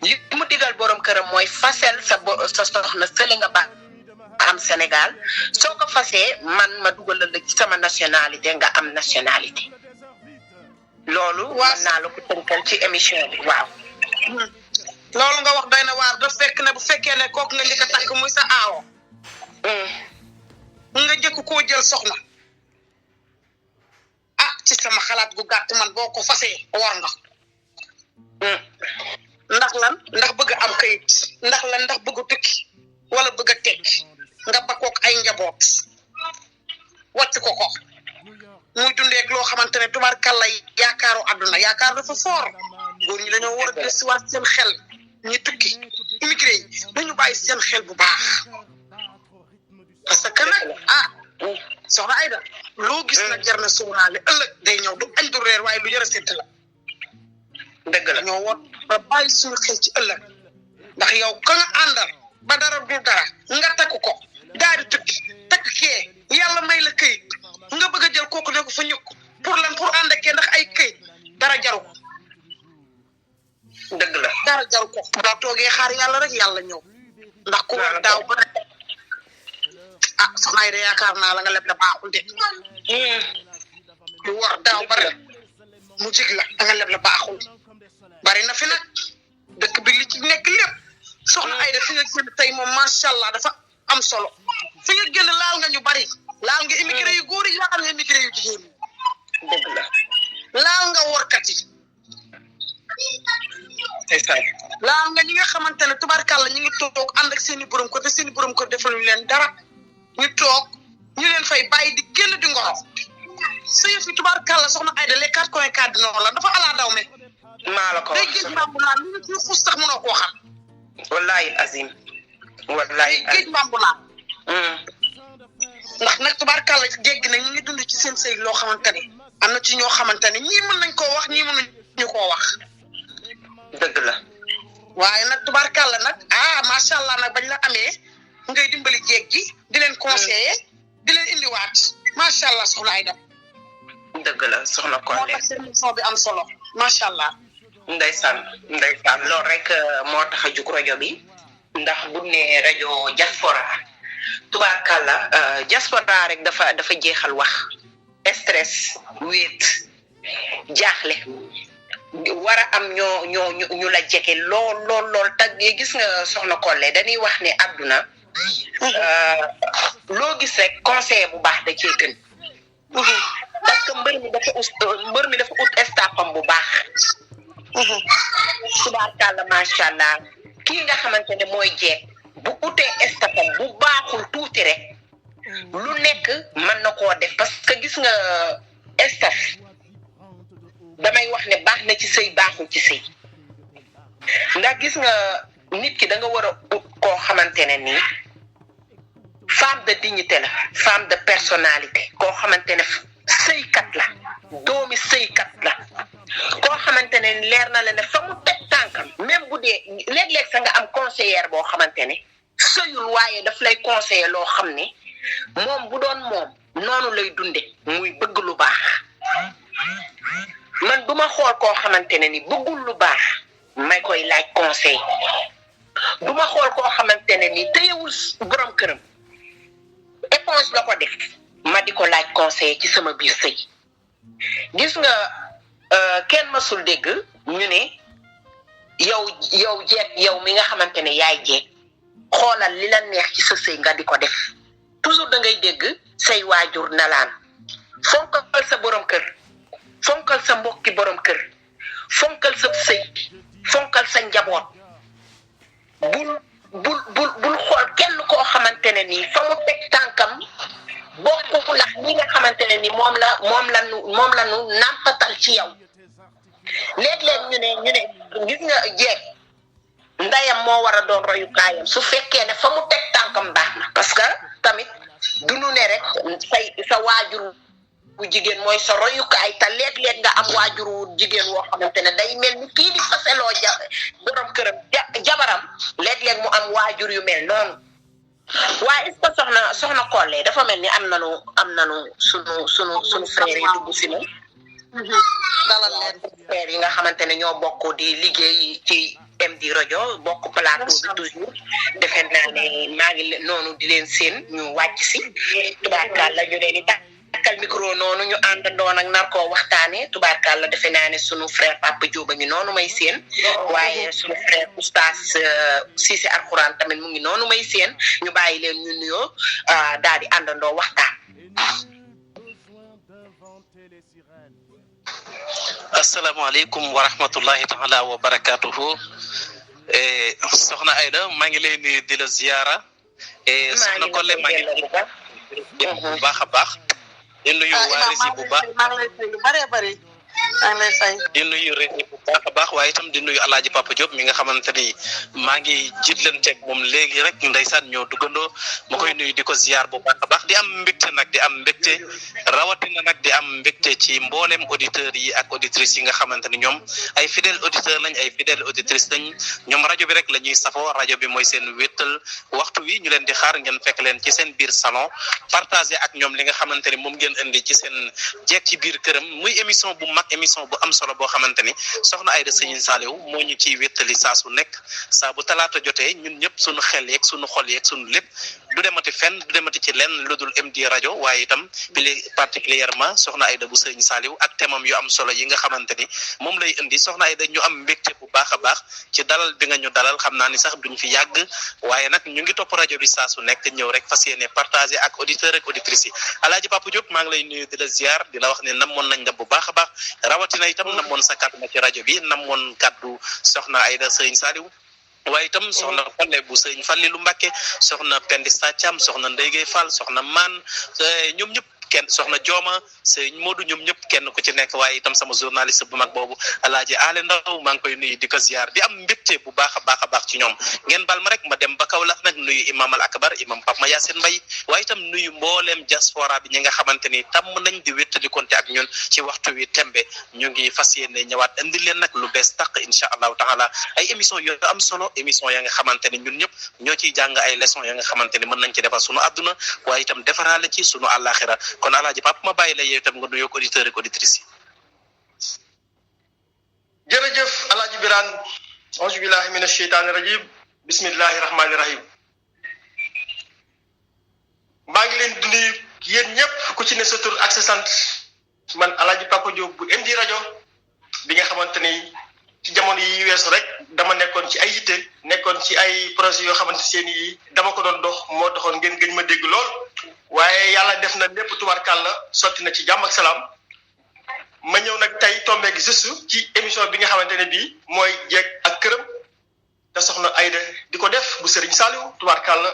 li mu digal borom këram mooy fasel sa soxna sële nga ba am Sénégal soo ko fasee man ma dugalal la ci sama nationalité nga am nationalité loolu mën naa la ko tënkal ci émission bi waaw loolu nga wax doy na waar da fekk ne bu fekkee ne kooku nga njëkk a takk muy sa aawo nga njëkk koo jël soxna ci sama xalaat gu gàtt man boo ko fasee war nga ndax lan ndax bëgg am kayit ndax lan ndax bëgg tukki wala bëgg a tekki nga bakkook ay njaboot wàcc ko muy dundeeg loo xamante ne tubaarkàlla yaakaaru àdduna yaakaar dafa foor góor ñi dañoo war a gëstuwaat seen xel ñi tukki immigré yi dañu bàyyi seen xel bu baax parce que nag soxna Aïda loo gis nag jar na suuraale ëllëg day ñëw du añ du reer waaye lu jar a sédd la dëgg la ñoo war ba bàyyi suñu xel ci ëllëg ndax yow ka nga àndal ba dara du dara nga takk ko daal di tukki takk kee yàlla may la këyit nga bëgg a jël kooku ne ko fa ñukk pour lan pour ànd ak kee ndax ay këyit dara jaru ko dëgg la dara jaru ko boo toogee xaar yàlla rek yàlla ñëw ndax ku war daaw ba rek soxna Aïda yaakaar naa la nga leb la baaxul de lu war daaw ba rek mu jig la da nga leb la baaxul bari na fi nag dëkk bi li ci nekk lépp soxna Aïda fi nga génn tey moom macha allah dafa am solo fi nga génn laal nga ñu bari laal nga immigré yu góor yi laal nga immigré yu jigéen ñi dëgg la laal nga workat yi laal nga ñi nga xamante ne tubaarkàlla ñu ngi toog ànd ak seen i borom kër te seen i borom kër defaluñu leen dara ñu toog ñu leen fay bàyyi di génn di ngoro sa yëf yi tubaarkàlla soxna Aïda les 4 coins cardinaux la dafa alaa daw me maa la ko wax day géej mbambu laan li nga ci xuus sax mënoo koo xam wallahi azim wallahi géej mbambu laan ndax nag tubaarkàlla dégg na ñu ngi dund ci seen sëy loo xamante ne am na ci ñoo xamante ne ñii mën nañ koo wax ñii mënuñu koo wax dëgg la waaye nag tubaarkàlla nag macha allah nag bañ la amee ngay dimbali jéeg ji di leen conseiller di leen indiwaat macha allah soxna Aïda dëgg la soxna moo Collé tax seen émission bi am solo macha allah ndeysaan loolu rek moo tax a jug rajo bi ndax bu ne rajo diaspora tubaarkàlla diaspora rek dafa jeexal wax stress wéet jaaxle war a am ñu la jege lool tag gis nga soxna Collé dañuy wax ne àdduna loo gis rek conseil bu baax da cee gën parce que mbër mi dafa ut staffam bu baax tubaarkàlla macha allah kii nga xamante ne mooy jeeg bu utee staffam bu baaxul tuuti rek lu nekk mën na koo def parce que gis nga staff damay wax ne baax na ci sëy baaxul ci sëy ndax gis nga nit ki da nga war a ut koo xamante ne nii femme de dignité la femme de personnalité koo xamante ne sëykat la doomi sëykat la koo xamante ne leer na la ne fa mu teg tànkam même bu dee léeg-léeg sa nga am conseillère boo xamante ne sëyul waaye daf lay conseiller loo xam ne moom bu doon moom noonu lay dunde muy bëgg lu baax man duma xool koo xamante ne ni bëggul lu baax may koy laaj conseil duma xool koo xamante ne ni téyewul borom këram éponge la ko def ma di ko laaj conseil ci sama biir sëy gis nga kenn masul dégg ñu ne yow jeeg yow mi nga xamante ne yaay jeeg xoolal li la neex ci sa sëy nga di ko def toujours da ngay dégg say waajur nalaan fonkal sa borom kër fonkal sa mbokki borom kër fonkal sa sëy fonkal sa njaboot bul xool kenn koo xamante ne nii fa mu teg tànkam bokkul ak li nga xamante ne ni moom la nu nàmpatal ci yow léeg-léeg ñu ne gis nga jeeg ndayam moo war a doon royukaayam su fekkee ne fa mu teg tànkam baax na parce que tamit du nu ne rek sa waajur bu jigéen mooy sa royukaay te léeg-léeg nga am waajur wu jigéen woo xamante ne day mel ni kii di faseloo borom këram jabaram léeg-léeg mu am waajur yu mel noonu waaye est-ce que soxna Collé dafa mel ni am nanu sunu frère yi dugg si na dalal leen frère yi nga xamante ne ñoo bokk di liggéey ci MD rajo bokk plateau bi toujours defe naa ne maa ngi noonu di leen seen ñu wàcc si tubaarkàlla ñu leen di takkal micro noonu ñu àndandoo nag nar koo waxtaanee tubaarkàlla defe naa ne sunu frère Papa Diop a ngi noonu may seen waaye sunu frère oustaz Cissé Alxuraan tamit mu ngi noonu may seen ñu bàyyi leen ñu nuyoo daal di àndandoo waxtaan. asalaamaaleykum wa rahmatullahi taala wa barakatuhu soxna Aida maa ngi lay nuyu di la ziyaara soxna Kolle maa ngi bu baax a baax di nuyu waa Rési bu baax maa ngi lay fay lu bëree bëri maa ngi lay fay di nuyu Rési bu baax a baax waaye itam di nuyu Alaaji Papa Diop mi nga xamante ni maa ngi jiitlanteeg moom léegi rek ndeysaan ñoo duggandoo ma koy nuyu di ko ziyaar bu baax a baax di am mbégte nag di am mbégte rawatina nag di am mbégte ci mboolem auditeurs yi ak auditrices yi nga xamante ni ñoom ay fidèles auditeurs lañ ay fidèles auditrices lañ ñoom rajo bi rek la ñuy safoo rajo bi mooy seen wéttal waxtu wi ñu leen di xaar ngeen fekk leen ci seen biir salon partagé ak ñoom li nga xamante ni moom ngeen indi ci seen jeeg ci biir këram muy émission bu mag émission bu am solo boo xamante ni soxna Aida Sëñ Saliou moo ñu ciy wéttali saa su nekk saa bu talaata jotee ñun ñëpp suñu xel yeeg suñu xol yeeg suñu lépp du demati fenn du demati ci lenn lu dul MD rajo waaye itam particulièrement soxna Aida bu Sëñ Saliou ak temam yu am solo yi nga xamante ni moom lay indi soxna Aida ñu am mbégte bu baax a baax ci dalal bi nga ñu dalal xam naa ni sax duñ fi yàgg waaye nag ñu ngi topp rajo bi saa su nekk ñëw rek fas yéene partagé ak auditeurs ak auditrices yi Alaaji Papa Diop maa ngi lay nuyu di la ziar di la wax ne namoon nañ la bu baax a baax rawatina itam namoon sa kàddu na ci rajo bi namoon kàddu soxna Aida Sëñ Saliou waaye itam soxna Kolle bu Sëñ Fallilu Mbàkke soxna Pendista Thiam soxna Ndeye Fall soxna Man ñoom ñëpp kenn soxna Jooma sëñ Modou ñoom ñëpp kenn ku ci nekk waaye itam sama journaliste bu mag boobu Alaaji Ale Ndaw maa ngi koy nuyu di ko ziar di am mbégte bu baax a baax ci ñoom ngeen bal ma rek ma dem ba Kaolack nag nuyu imam al akbar imam Pape Ma Yacine Mbaye waaye itam nuyu mbooleem diaspora bi ñi nga xamante ni tàmm nañ di wéttali konte ak ñun ci waxtu wi tembe ñu ngi fas yéene ñëwaat indi leen nag lu bees tàq incha allahu taala ay émission yooyu am solo émission ya nga xamante ni ñun ñëpp ñoo ciy jàng ay leçons ya nga xamante ni mën nañ ci defar sunu àdduna waaye itam defaraale ci sunu àllaaxira kon Alaaji Papa ma bàyyi la yow itam nga nuyoo auditeurs ak auditrices yi. jërëjëf Alaaji Birane auzu billahi mina sheytaani rajim bismillahi rahmaani rahim maa ngi leen di nuyu yéen ñëpp ku ci ne sa tur ak sa sant man Alaaji Papa Diop bu MD rajo bi nga xamante ni ci jamono yi weesu rek dama nekkoon ci ay yitte nekkoon ci ay projet yoo xamante seen yi dama ko doon dox moo taxoon ngeen gëj ma dégg lool waaye yàlla def na lépp tubarkàlla sotti na ci jàmm ak salaam ma ñëw nag tey tombeeg juste ci émission bi nga xamante ne bii mooy jeeg ak këram te soxna Aida di ko def bu Serigne Saliou tubarkàlla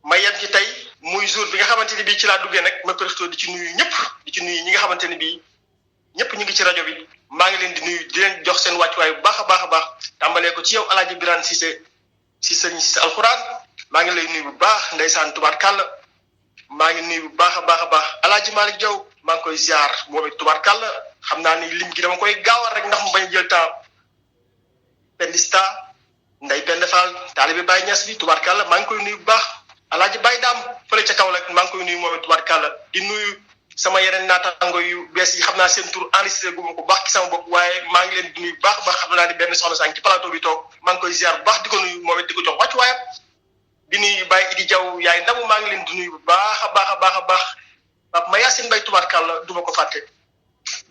ma yem ci tey muy jour bi nga xamante ne bii ci laa duggee nag ma profité di ci nuyu ñëpp di ci nuyu ñi nga xamante ne bii ñëpp ñu ngi ci rajo bi maa ngi leen di nuyu di leen jox seen wàccuwaay bu baax a baax a baax tàmbalee ko ci yow Alaaji Birane Cissé si sëñ Cissé Alxuraan maa ngi lay nuyu bu baax ndeysaan tubarkàlla maa ngi nuyu bu baax a baax Alaaji Malick Diaw maa ngi koy ziar moom it tubarkàlla xam naa ni lim gi dama koy gaawal rek ndax mu bañ jël temps Pendista Ndeye Pende Fall taalibe Baye Niass bi tubarkàlla maa ngi koy nuyu bu baax Alaaji Baye Daam fële ca Kaolack maa ngi koy nuyu moom it tubarkàlla di nuyu sama yeneen naataango yu bees yi xam naa seen tur enregistré gu ma ko baax ci sama bopp waaye maa ngi leen di nuyu bu baax xam naa ni benn soxna saa ngi ci plateau bi toog maa ngi koy ziar bu baax di ko nuyu moom it di ko jox wàccuwaayam di nuyu Baye Idi Diaw yaay ndamu maa ngi leen di nuyu bu baax a baax Pape Ma Yacine Mbaye tubaarkàlla du ma ko fàtte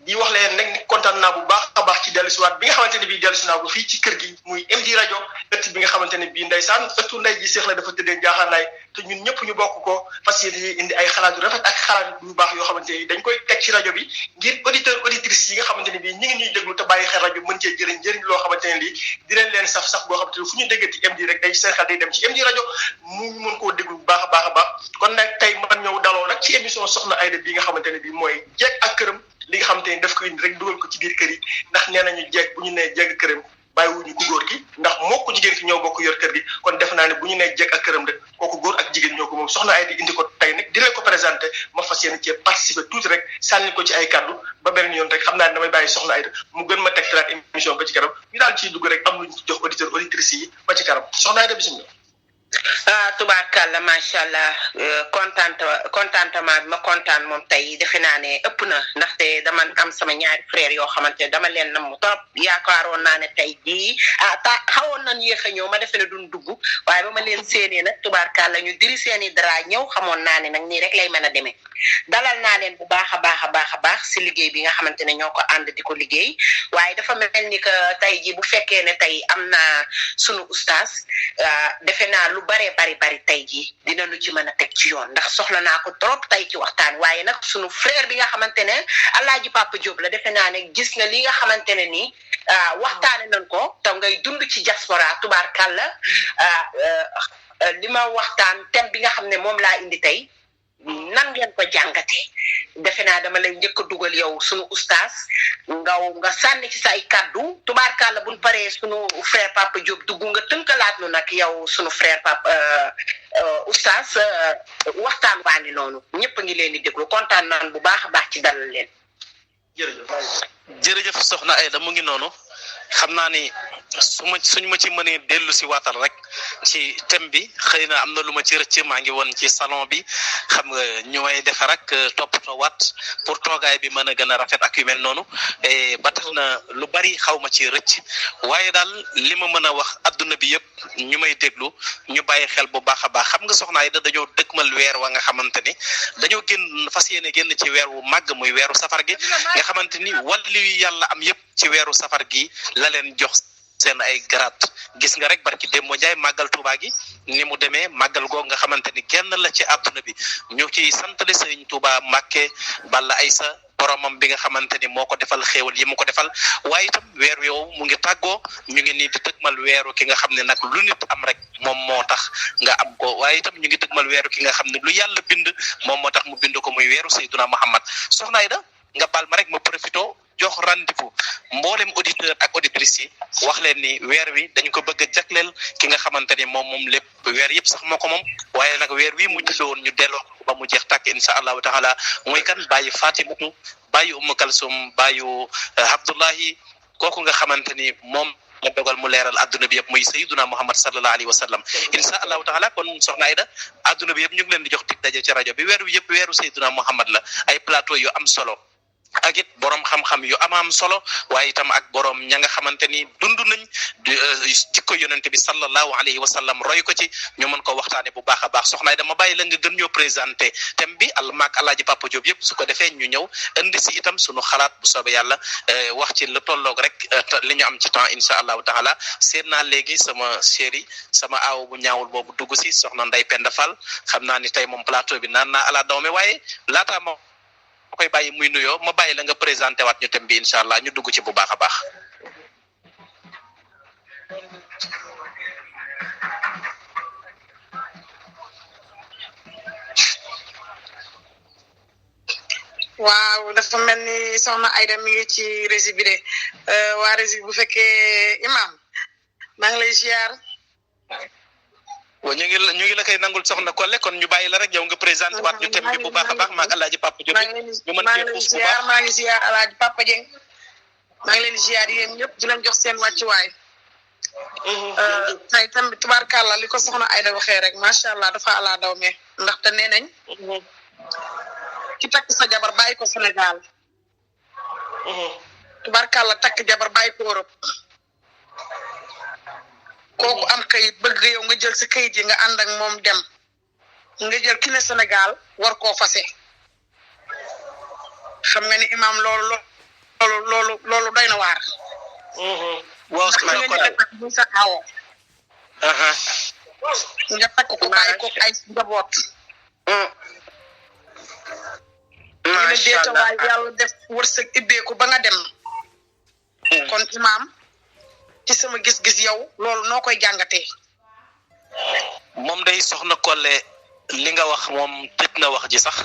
di wax leen nag ni kontaan naa bu baax a baax ci dellusiwaat bi nga xamante ne bii dellusi naa ko fii ci kër gi muy MD rajo ëtt bi nga xamante ne bii ndeysaan ëttu ndey ji seex la dafa tëddee njaaxaanaay te ñun ñëpp ñu bokk ko fas yéene indi ay xalaat yu rafet ak xalaat yu baax yoo xamante ni dañ koy teg ci rajo bi ngir auditeur auditrices yi nga xamante ne bii ñi ngi ñuy déglu te bàyyi xel rajo mën cee jëriñ loo xamante ne lii dinañ leen saf boo xamante ne fu ñu déggati MD rek day seen xel day dem ci MD rajo mu mën koo déglu bu baax a baax kon nag tey man ñëw daloo nag ci émission soxna Aida bi nga xamante ne bii mooy jeeg ak këram li nga xamante ni daf ko indi rek dugal ko ci biir kër yi ndax nee nañu jeeg bu ñu nee jeeg këram bàyyiwuñu ku góor gi ndax moo ko jigéen ki ñoo bokk yor kër gi kon def naa ne bu ñu nee jeeg ak këram rek kooku góor ak jigéen ñoo ko moom soxna Aida indi ko tey nag di leen ko présenté ma fas yéene cee participer tuuti rek sànni ko ci ay kaddu ba beneen yoon rek xam naa ne damay bàyyi soxna Aida mu gën ma tegtalaat émission ba ci kanam ñu daal ciy dugg rek am luñ ci jox auditeur auditrices yi ba ci kanam soxna Aida bisimilah. tubaarkàlla macha allah contentement bi ma kontaan moom tey defe naa ne ëpp na ndaxte dama am sama ñaari frère yoo xamante ne dama leen nam trop yaakaaroon naa ne tey jii xawoon nañ yéex a ñëw ma defe ne duñ dugg waaye ba ma leen séenee nag tubaarkàlla ñu diri seeni dara ñëw xamoon naa ne nag nii rek lay mën a demee dalal naa leen bu baax a baax si liggéey bi nga xamante ne ñoo ko ànd di ko liggéey waaye dafa mel ni que tey jii bu fekkee ne tey am na sunu ustaas defe naa lu bari tey jii dinañu ci mën a teg ci yoon ndax soxla naa ko trop tey ci waxtaan waaye nag sunu frère bi nga xamante ne Alaaji Papa Diop la defe naa ne gis nga li nga xamante ne nii waxtaane nañ ko taw ngay dund ci diaspora tubaarkàlla li ma waxtaan thème bi nga xam ne moom laa indi tey nan ngeen ko jàngate defe naa dama lay njëkk a dugal yow sunu ustaas nga sànni ci say kaddu tubaarkàlla buñ paree sunu frère Papa Diop dugg nga tënkalaat nu nag yow sunu frère Papa ustaas waxtaan waa ngi noonu ñëpp a ngi leen di déglu kontaan naan bu baax a baax ci dalal leen. jërëjëf soxna Aida mu ngi noonu xam naa ni suñ ma ci mënee dellu si waatal rek ci thème bi xëy na am na lu ma ci rëcc maa ngi woon ci salon bi xam nga ñu may defar ak toppatoo waat pour toogaay bi mën a gën a rafet ak yu mel noonu ba tax na lu bari xaw ma ci rëcc waaye daal li ma mën a wax adduna bi yëpp ñu may déglu ñu bàyyi xel bu baax a baax xam nga soxna Aida dañoo dëkkmal weer wa nga xamante ni dañoo fas yéene génn ci weer wu màgg muy weeru safar gi nga xamante ni wàllu yu yàlla am yëpp ci weeru safar gi la leen jox seen ay garaat gis nga rek barki Demba Ndiaye màggal Tuubaa gi ni mu demee màggal googu nga xamante ni kenn la ci àdduna bi ñu ciy santale Sëriñ Tuubaa Mbàkke Balla Aysa boromam bi nga xamante ni moo ko defal xéewal yi mu ko defal waaye itam weer yow mu ngi tàggoo ñu ngi nii di tëgmal weeru ki nga xam ne nag lu nit am rek moom moo tax nga am ko waaye itam ñu ngi tëgmal weeru ki nga xam ne lu yàlla bind moom moo tax mu bind ko muy weeru Seydina Muhammad soxna Aida nga baal ma rek ma profito jox rendez-vous mboolem auditeur ak auditrice yi wax leen ni weer wi dañ ko bëgg a jagleel ki nga xamante ni moom lépp weer yëpp sax moo ko moom waaye nag weer wi mu juddoo woon ñu delloo ba mu jeex tàkk insha allahu taala mooy kan bàyyi Fatimatu bàyyi Umm Kalsum bàyyi Abdullahi kooku nga xamante ni moom la dogal mu leeral adduna bi yëpp muy sayyiduna Muhammad sallallahu alayhi wa sallam insha allahu taala kon soxna Aida adduna bi yëpp ñu ngi leen di jox dig daje ci rajo bi weer wi yëpp weeru sayyiduna Muhammad la ay plateau yu am solo ak it borom xam-xam yu am solo waaye itam ak borom ña nga xamante ni dund nañ jikko yonente bi sallallahu alayhi wa sallam roy ko ci ñu mën ko waxtaane bu baax a baax soxna Aida ma bàyyi la nga gën ñoo présenté thème bi maak Alaaji Papa Diop yëpp su ko defee ñu ñëw indi si itam suñu xalaat bu soobee yàlla wax ci lu tolloog rek li ñu am ci temps insha allahu taala seet naa léegi sama chéri sama aaw bu ñaawul boobu dugg si soxna Ndeye Penda Fall xam naa ni tey moom plateau bi naan naa ala dawme waaye laataa ma koy bàyyi muy nuyoo ma bàyyi la nga présenté waat ñu thème bi incha allah ñu dugg ci bu baax a baax. waaw dafa mel ni soxna Aida mi ngi ci régie bi de waa régie bu fekkee imam maa ngi lay ziar. waaw ñu ngi la koy nangul soxna Kolle kon ñu bàyyi la rek yow nga présenté waat ñu thème bi bu baax a baax maag Alaaji Papa Diop ñu mën cee xuus bu baax maa ngi ziar Alaaji Papa Dieng maa ngi leen ziar yéen ñëpp di leen jox seen wàccuwaay. tey tamit tubaarkàlla li ko soxna Aida waxee rek macha allah dafa ala daw me ndaxte nee nañ. ki takk sa jabar bàyyi ko Sénégal. tubaarkàlla takk jabar bàyyi ko Europe. kooku am kayit bëgg yow nga jël sa kayit yi nga ànd ak moom dem nga jël ki ne Sénégal war koo fase xam nga ni imam loolu doy na waar. waaw sa awo nga takk ko bàyyi ko ay njaboot. ñu ne déeta waay yàlla def wërsëg ibbeeku ba nga dem. kon imam ci sama gis-gis yow loolu noo koy jàngatee. moom day soxna Kolle li nga wax moom tëj na wax ji sax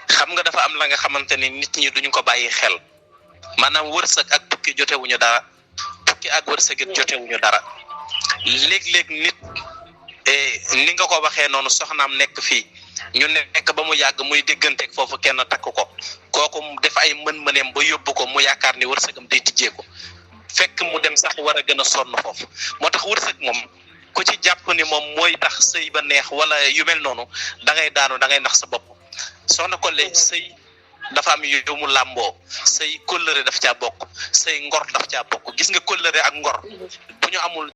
xam nga dafa am la nga xamante ni nit ñi duñu ko bàyyi xel maanaam wërsëg ak tukki jotewuñu dara tukki ak wërsëg it jotewuñu dara léeg-léeg nit ni nga ko waxee noonu soxnaam nekk fii ñu nekk ba mu yàgg muy dégganteeg foofu kenn takk ko kooku def ay mën-mëneem ba yóbbu ko mu yaakaar ni wërsëgam day tijjeeku fekk mu dem sax war a gën a sonn foofu moo tax wërsëg moom ku ci jàpp ni moom mooy tax sëy ba neex wala yu mel noonu da ngay daanu da ngay nax sa bopp soxna Collé sëy dafa am yu mu làmboo sëy kóllëre daf caa bokk sëy ngor daf caa bokk gis nga kóllëre ak ngor bu ñu amul